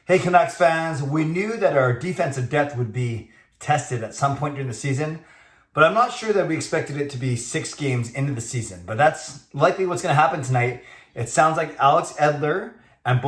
Hey Canucks fans, we knew that our defensive depth would be tested at some point during the season, but I'm not sure that we expected it to be 6 games into the season. But that's likely what's going to happen tonight. It sounds like Alex Edler and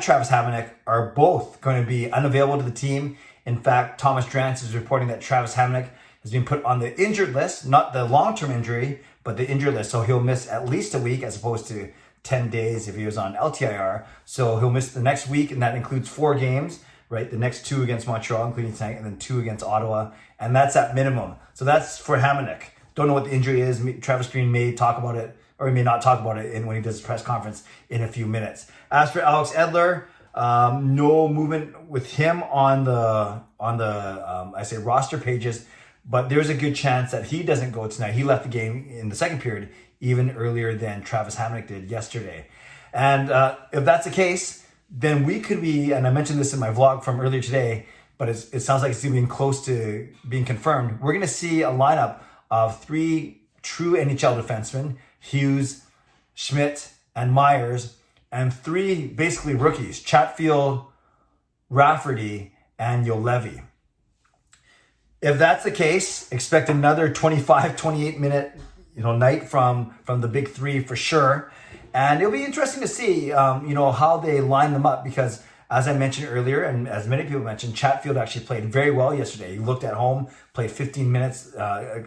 Travis Hamonic are both going to be unavailable to the team. In fact, Thomas Drance is reporting that Travis Hamonic has been put on the injured list, not the long-term injury, but the injured list. So he'll miss at least a week as opposed to 10 days if he was on LTIR. So he'll miss the next week, and that includes 4 games, right? The next 2 against Montreal, including tonight, and then 2 against Ottawa. And that's at minimum. So that's for Hamonic. Don't know what the injury is. Travis Green may talk about it, or he may not talk about it when he does his press conference in a few minutes. As for Alex Edler, no movement with him on the roster pages, but there's a good chance that he doesn't go tonight. He left the game in the second period even earlier than Travis Hamonic did yesterday. And if that's the case, then we could be, and I mentioned this in my vlog from earlier today, but it sounds like it's getting close to being confirmed. We're going to see a lineup of 3 true NHL defensemen, Hughes, Schmidt, and Myers, and 3 basically rookies, Chatfield, Rafferty, and Juolevi. If that's the case, expect another 25, 28 minute night from the big 3 for sure. And it'll be interesting to see, how they line them up, because as I mentioned earlier, and as many people mentioned, Chatfield actually played very well yesterday. He looked at home, played 15 minutes,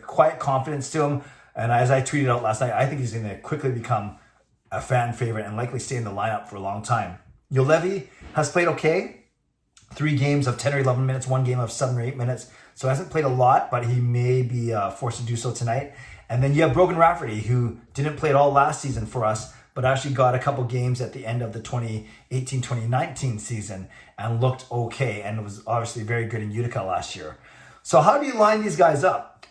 quiet confidence to him. And as I tweeted out last night, I think he's going to quickly become a fan favorite and likely stay in the lineup for a long time. Juolevi has played okay. 3 games of 10 or 11 minutes, 1 game of 7 or 8 minutes. So he hasn't played a lot, but he may be forced to do so tonight. And then you have Brogan Rafferty, who didn't play at all last season for us, but actually got a couple games at the end of the 2018-2019 season and looked okay, and was obviously very good in Utica last year. So how do you line these guys up?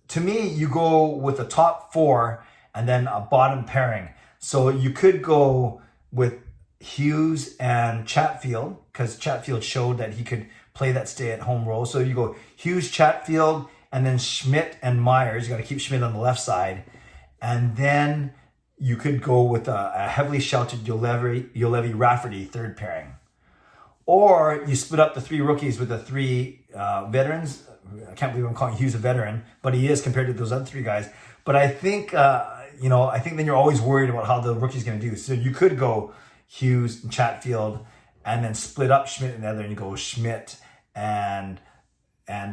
To me, you go with the top 4 and then a bottom pairing. So you could go with Hughes and Chatfield, because Chatfield showed that he could play that stay-at-home role. So you go Hughes, Chatfield, and then Schmidt and Myers. You got to keep Schmidt on the left side. And then you could go with a heavily sheltered Juolevi Rafferty third pairing. Or you split up the 3 rookies with the 3 veterans. I can't believe I'm calling Hughes a veteran, but he is compared to those other 3 guys. But I think, I think then you're always worried about how the rookie's going to do. So you could go Hughes and Chatfield and then split up Schmidt and Edler, and you go Schmidt and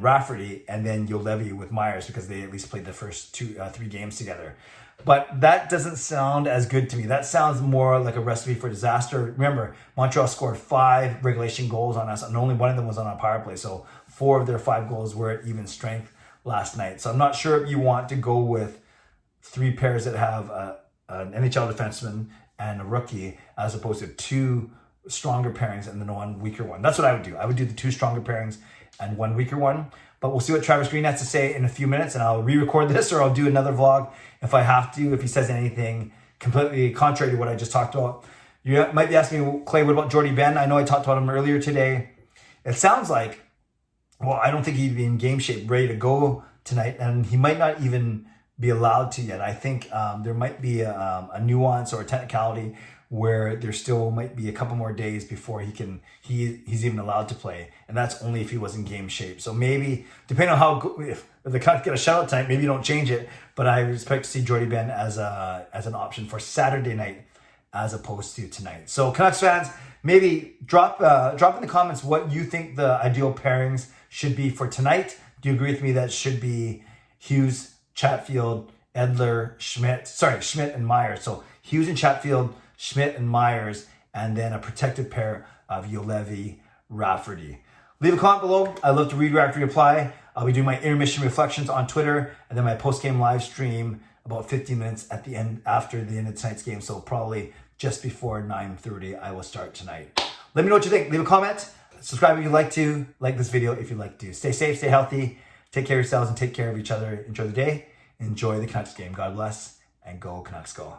Rafferty, and then Juolevi with Myers, because they at least played the first 3 games together. But that doesn't sound as good to me. That sounds more like a recipe for disaster. Remember, Montreal scored 5 regulation goals on us, and only one of them was on a power play. So 4 of their 5 goals were at even strength last night. So I'm not sure if you want to go with 3 pairs that have an NHL defenseman and a rookie, as opposed to 2 stronger pairings and then 1 weaker one. That's what I would do. I would do the 2 stronger pairings and 1 weaker one. But we'll see what Travis Green has to say in a few minutes, and I'll re-record this, or I'll do another vlog if I have to, if he says anything completely contrary to what I just talked about. You might be asking me, Clay, what about Jordie Benn? I know I talked about him earlier today. It sounds like, I don't think he'd be in game shape, ready to go tonight, and he might not even be allowed to yet. I think there might be a nuance or a technicality where there still might be a couple more days before he's even allowed to play, and that's only if he was in game shape. So maybe, depending on how if the Canucks get a shutout tonight, maybe you don't change it. But I expect to see Jordie Benn as an option for Saturday night as opposed to tonight. So Canucks fans, maybe drop in the comments what you think the ideal pairings should be for tonight. Do you agree with me that it should be Hughes, Chatfield, Edler, Schmidt, and Myers? So Hughes and Chatfield, Schmidt and Myers, and then a protected pair of Juolevi Rafferty. Leave a comment below. I love to read, react, reply. I'll be doing my intermission reflections on Twitter, and then my post-game live stream about 15 minutes at the end, after the end of tonight's game. So probably just before 9:30, I will start tonight. Let me know what you think. Leave a comment. Subscribe if you'd like to. Like this video if you'd like to. Stay safe, stay healthy. Take care of yourselves and take care of each other. Enjoy the day. Enjoy the Canucks game. God bless, and go Canucks go.